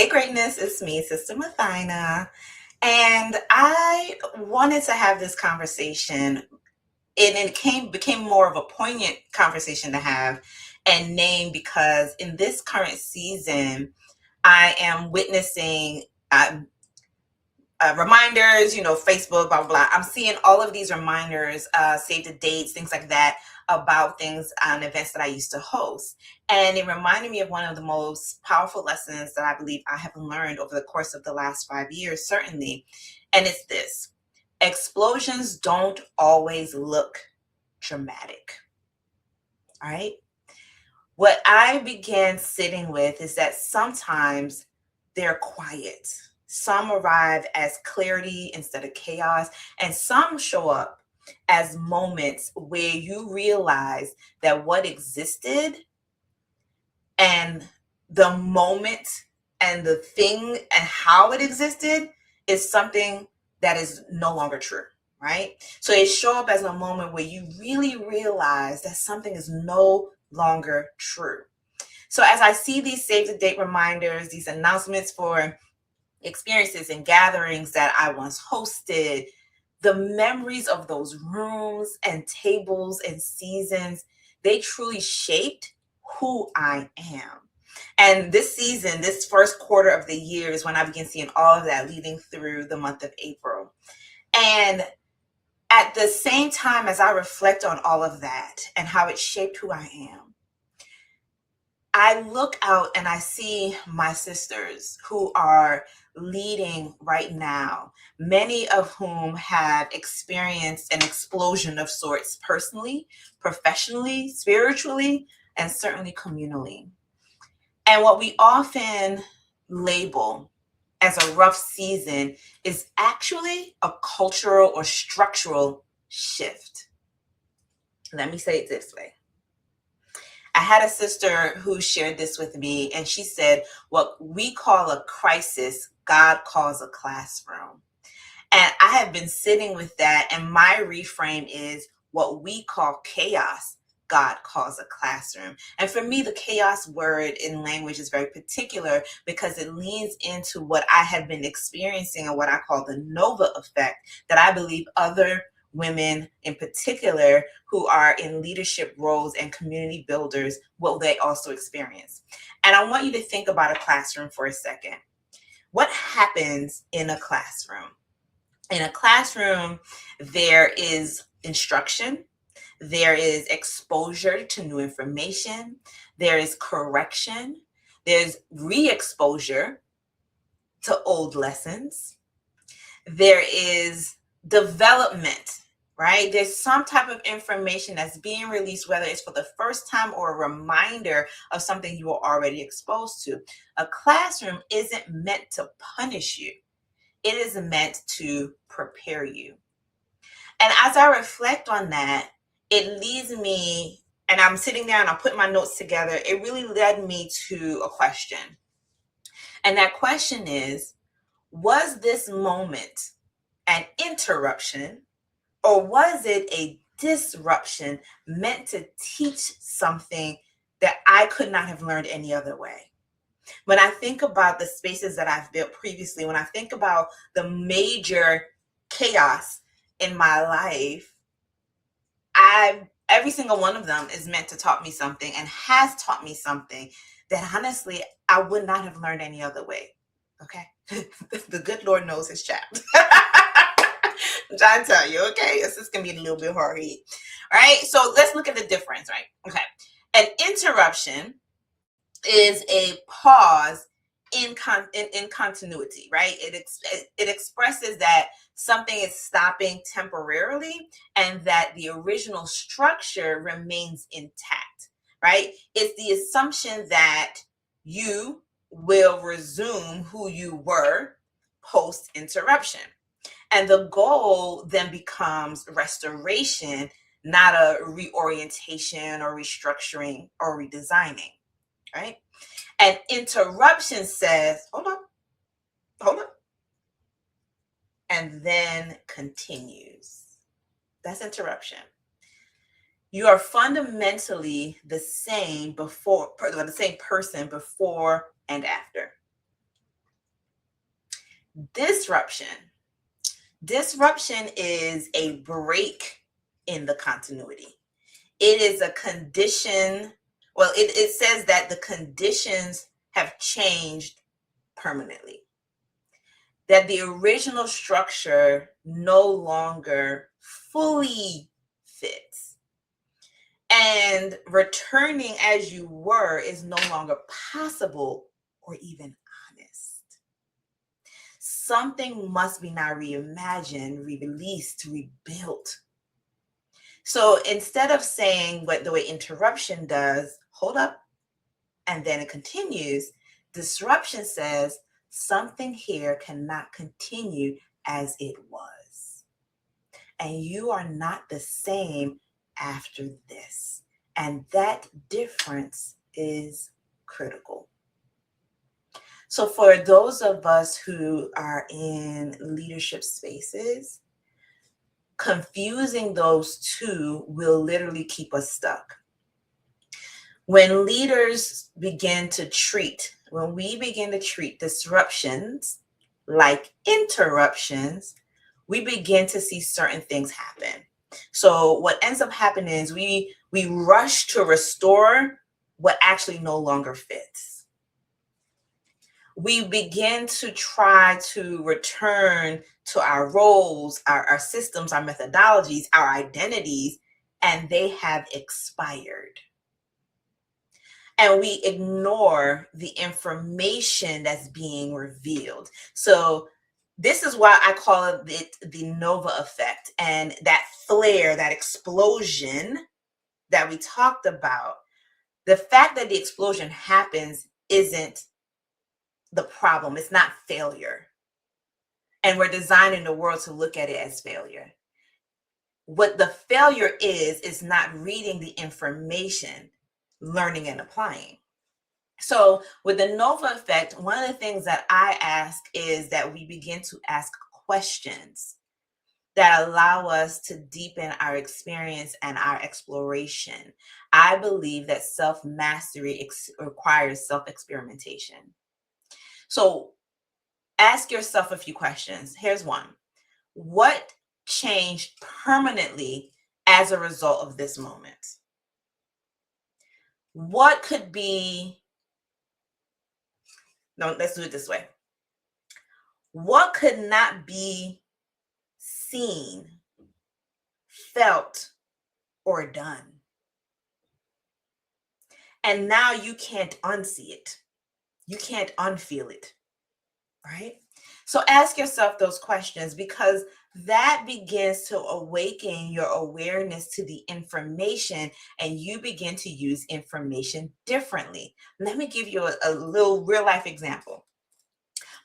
Hey, greatness, it's me, Sister Mathina. And I wanted to have this conversation, and became more of a poignant conversation to have and name because in this current season, I am witnessing reminders, Facebook, blah, blah, blah. I'm seeing all of these reminders, save the dates, things like that, about things and events that I used to host. And it reminded me of one of the most powerful lessons that I believe I have learned over the course of the last 5 years, certainly. And it's this: explosions don't always look dramatic. All right. What I began sitting with is that sometimes they're quiet. Some arrive as clarity instead of chaos, and some show up as moments where you realize that what existed and the moment and the thing and how it existed is something that is no longer true, right? So it show up as a moment where you really realize that something is no longer true. So as I see these save the date reminders, these announcements for experiences and gatherings that I once hosted, the memories of those rooms and tables and seasons, they truly shaped who I am. And this season, this first quarter of the year, is when I began seeing all of that leading through the month of April. And at the same time as I reflect on all of that and how it shaped who I am, I look out and I see my sisters who are leading right now, many of whom have experienced an explosion of sorts personally, professionally, spiritually, and certainly communally. And what we often label as a rough season is actually a cultural or structural shift. Let me say it this way. I had a sister who shared this with me, and she said, what we call a crisis, God calls a classroom. And I have been sitting with that, and my reframe is what we call chaos, God calls a classroom. And for me, the chaos word in language is very particular because it leans into what I have been experiencing and what I call the Nova effect that I believe other women in particular who are in leadership roles and community builders will they also experience. And I want you to think about a classroom for a second. What happens in a classroom? In a classroom, there is instruction, there is exposure to new information, there is correction, there's re-exposure to old lessons, there is development, right? There's some type of information that's being released, whether it's for the first time or a reminder of something you were already exposed to. A classroom isn't meant to punish you. It is meant to prepare you. And as I reflect on that, it leads me, and I'm sitting there and I'm putting my notes together, it really led me to a question. And that question is, was this moment an interruption, or was it a disruption meant to teach something that I could not have learned any other way? When I think about the spaces that I've built previously, when I think about the major chaos in my life, every single one of them is meant to taught me something and has taught me something that honestly I would not have learned any other way. Okay. The good Lord knows his child. I'm trying to tell you, okay? This is gonna be a little bit hard heat. All right. So let's look at the difference, right? Okay. An interruption is a pause in continuity, right? It expresses that something is stopping temporarily and that the original structure remains intact, right? It's the assumption that you will resume who you were post interruption. And the goal then becomes restoration, not a reorientation or restructuring or redesigning, right? And interruption says, hold on, and then continues. That's interruption. You are fundamentally the same person before and after. Disruption. Disruption is a break in the continuity. It is a condition. Well, it says that the conditions have changed permanently, that the original structure no longer fully fits. And returning as you were is no longer possible or even honest. Something must be now reimagined, released, rebuilt. So instead of saying what the way interruption does, hold up, and then it continues, disruption says something here cannot continue as it was. And you are not the same after this. And that difference is critical. So for those of us who are in leadership spaces, confusing those two will literally keep us stuck. When leaders begin to treat, when we begin to treat disruptions like interruptions, we begin to see certain things happen. So what ends up happening is we rush to restore what actually no longer fits. We begin to try to return to our roles, our systems, our methodologies, our identities, and they have expired. And we ignore the information that's being revealed. So this is why I call it the Nova effect, and that flare, that explosion that we talked about. The fact that the explosion happens isn't the problem. It's not failure. And we're designing the world to look at it as failure. What the failure is not reading the information, learning and applying. So with the Nova effect, one of the things that I ask is that we begin to ask questions that allow us to deepen our experience and our exploration. I believe that self-mastery requires self-experimentation. So ask yourself a few questions. Here's one. What changed permanently as a result of this moment? What could be, no, let's do it this way. What could not be seen, felt, or done? And now you can't unsee it. You can't unfeel it, right? So ask yourself those questions, because that begins to awaken your awareness to the information, and you begin to use information differently. Let me give you a little real life example.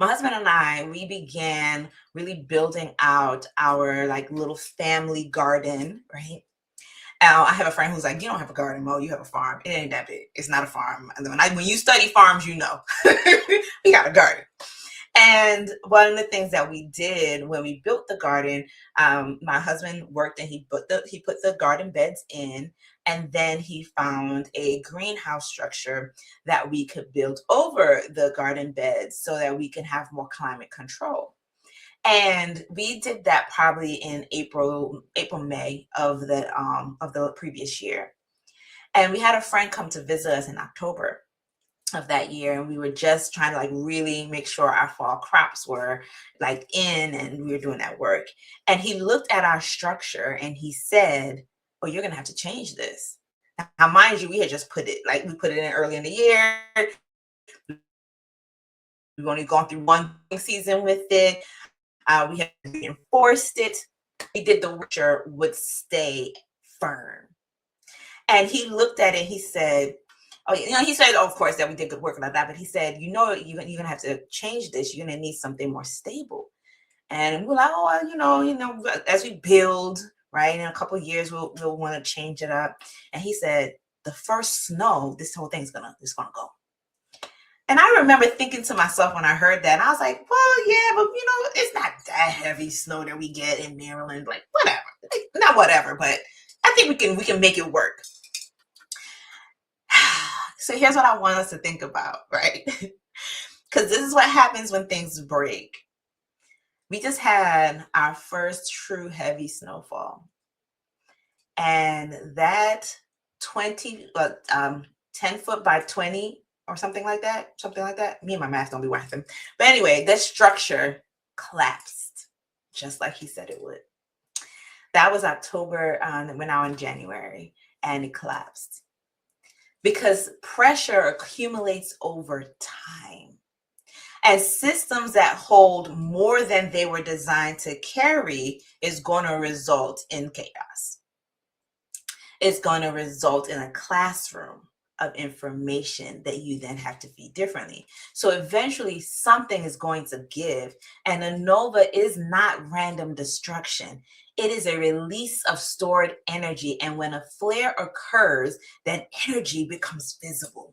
My husband and I, we began really building out our like little family garden, right? I have a friend who's like, you don't have a garden, Mo, you have a farm. It ain't that big. It's not a farm. And when you study farms, you know, we got a garden. And one of the things that we did when we built the garden, my husband worked and he put the garden beds in, and then he found a greenhouse structure that we could build over the garden beds so that we can have more climate control. And we did that probably in April, May of the previous year. And we had a friend come to visit us in October of that year, and we were just trying to like really make sure our fall crops were like in, and we were doing that work. And he looked at our structure and he said, oh, you're gonna have to change this. Now mind you, we had just put it in early in the year. We've only gone through one season with it. We have reinforced it. We did the structure would stay firm. And he looked at it, he said, oh, he said, oh, of course, that we did good work like that. But he said, you're going to have to change this. You're going to need something more stable. And we're like, oh, as we build, right, in a couple of years, we'll want to change it up. And he said, the first snow, this whole thing's gonna go. And I remember thinking to myself when I heard that, and I was like, well, yeah, but it's not that heavy snow that we get in Maryland. Like, whatever. Not whatever, but I think we can make it work. So here's what I want us to think about, right? Because this is what happens when things break. We just had our first true heavy snowfall. And that 10 foot by 20 or something like that. Me and my math don't be working. But anyway, this structure collapsed just like he said it would. That was October, we're now in January, and it collapsed because pressure accumulates over time. And systems that hold more than they were designed to carry is going to result in chaos. It's going to result in a classroom of information that you then have to feed differently. So eventually something is going to give, and a nova is not random destruction. It is a release of stored energy. And when a flare occurs, that energy becomes visible.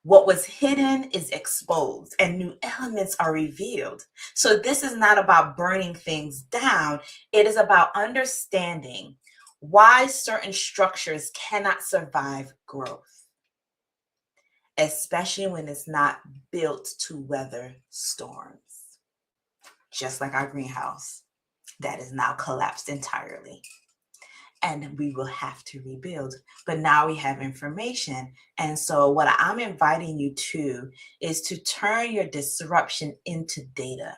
What was hidden is exposed and new elements are revealed. So this is not about burning things down. It is about understanding why certain structures cannot survive growth, especially when it's not built to weather storms. Just like our greenhouse that is now collapsed entirely. And we will have to rebuild. But now we have information. And so what I'm inviting you to is to turn your disruption into data.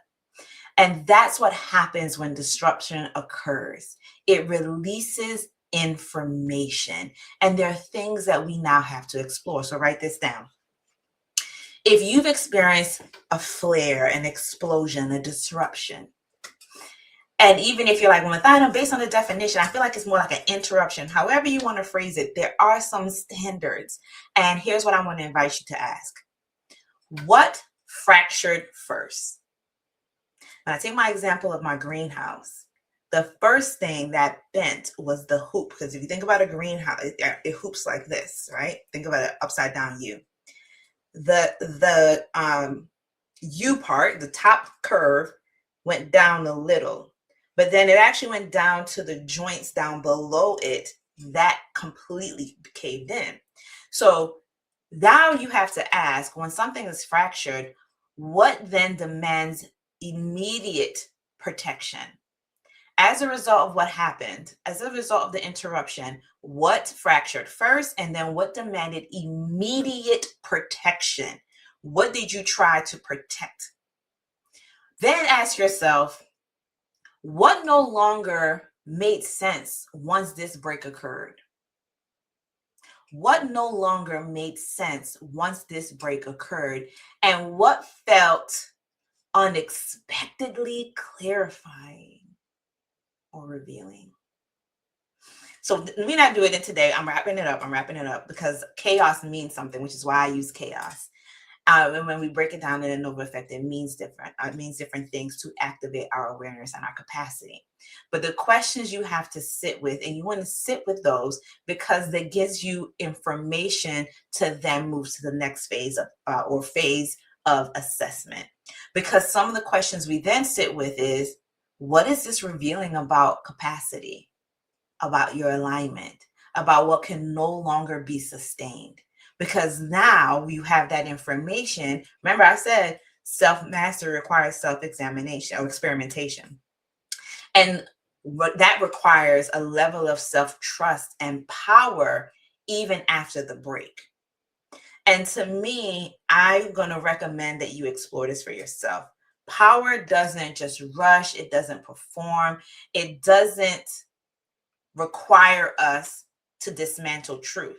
And that's what happens when disruption occurs. It releases information. And there are things that we now have to explore. So write this down. If you've experienced a flare, an explosion, a disruption, and even if you're like, well, Mathina, based on the definition, I feel like it's more like an interruption. However you want to phrase it, there are some standards. And here's what I want to invite you to ask. What fractured first? When I take my example of my greenhouse, the first thing that bent was the hoop. Because if you think about a greenhouse, it hoops like this, right? Think about an upside down U. The U part, the top curve, went down a little. But then it actually went down to the joints down below it that completely caved in. So now you have to ask, when something is fractured, what then demands immediate protection? As a result of what happened, as a result of the interruption, what fractured first, and then what demanded immediate protection? What did you try to protect? Then ask yourself, what no longer made sense once this break occurred? What no longer made sense once this break occurred? And what felt unexpectedly clarifying or revealing? So we're not doing it today. I'm wrapping it up because chaos means something, which is why I use chaos. And when we break it down in a nova effect, it means different things to activate our awareness and our capacity. But the questions you have to sit with, and you want to sit with those because that gives you information to then move to the next phase of assessment. Because some of the questions we then sit with is, what is this revealing about capacity, about your alignment, about what can no longer be sustained? Because now you have that information. Remember, I said self-mastery requires self-examination or experimentation. And that requires a level of self-trust and power even after the break. And to me, I'm going to recommend that you explore this for yourself. Power doesn't just rush. It doesn't perform. It doesn't require us to dismantle truth.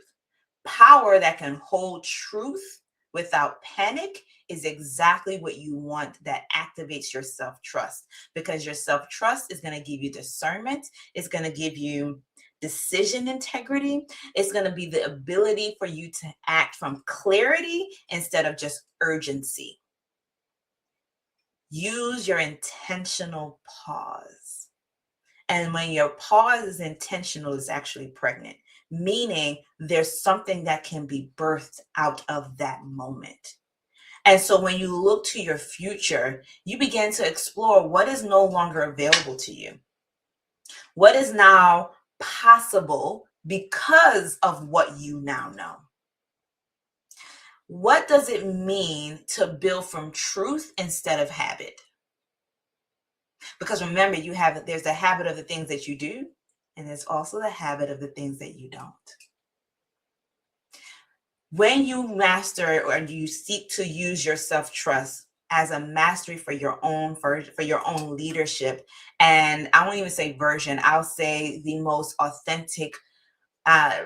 Power that can hold truth without panic is exactly what you want, that activates your self-trust, because your self-trust is going to give you discernment. It's going to give you decision integrity. It's going to be the ability for you to act from clarity instead of just urgency. Use your intentional pause. And when your pause is intentional, it's actually pregnant, meaning there's something that can be birthed out of that moment. And so when you look to your future, you begin to explore what is no longer available to you. What is now possible because of what you now know? What does it mean to build from truth instead of habit? Because remember, there's the habit of the things that you do, and there's also the habit of the things that you don't. When you master or you seek to use your self-trust as a mastery for your own leadership, and I won't even say version, I'll say uh,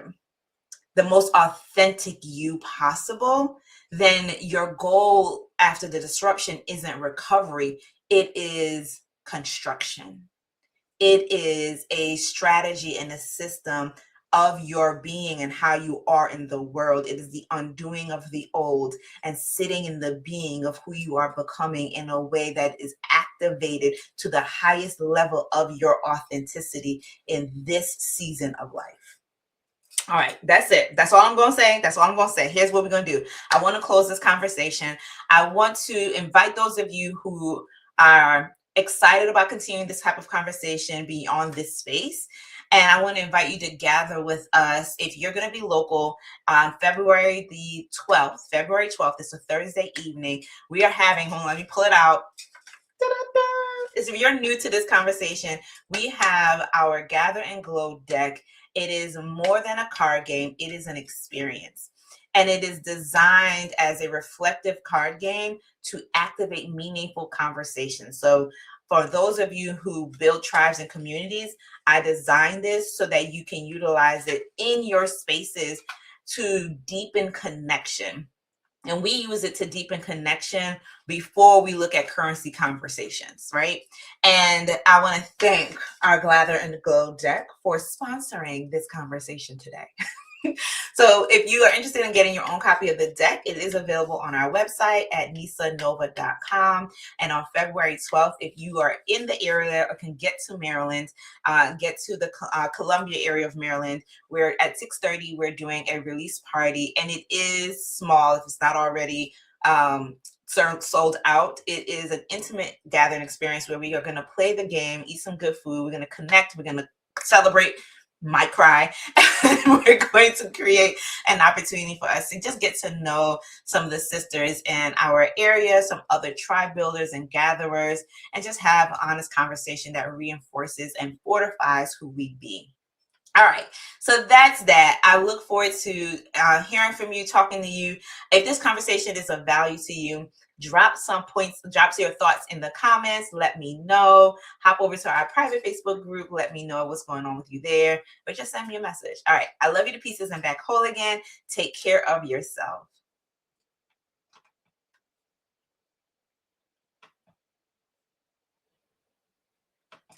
the most authentic you possible, then your goal after the disruption isn't recovery, it is construction. It is a strategy and a system of your being and how you are in the world. It is the undoing of the old and sitting in the being of who you are becoming in a way that is activated to the highest level of your authenticity in this season of life. All right, that's it. That's all I'm going to say. That's all I'm going to say. Here's what we're going to do. I want to close this conversation. I want to invite those of you who are excited about continuing this type of conversation beyond this space. And I want to invite you to gather with us. If you're going to be local on February the 12th, February 12th, it's a Thursday evening. We are having, hold on, let me pull it out. If you're new to this conversation, we have our Gather and Glow deck. It is more than a card game. It is an experience. And it is designed as a reflective card game to activate meaningful conversations. So for those of you who build tribes and communities, I designed this so that you can utilize it in your spaces to deepen connection. And we use it to deepen connection before we look at currency conversations, right? And I want to thank our Gather and Glow deck for sponsoring this conversation today. So if you are interested in getting your own copy of the deck, it is available on our website at nisanova.com. And on February 12th, if you are in the area or can get to Maryland, get to the Columbia area of Maryland, we're at 6:30, we're doing a release party, and it is small if it's not already sold out. It is an intimate gathering experience where we are going to play the game, eat some good food, we're going to connect, we're going to celebrate, might cry. We're going to create an opportunity for us to just get to know some of the sisters in our area, some other tribe builders and gatherers, and just have an honest conversation that reinforces and fortifies who we be. All right, so that's that. I look forward to hearing from you, talking to you. If this conversation is of value to you, drop your thoughts in the comments. Let me know. Hop over to our private Facebook group. Let me know what's going on with you there. But just send me a message. All right, I love you to pieces and back whole again. Take care of yourself.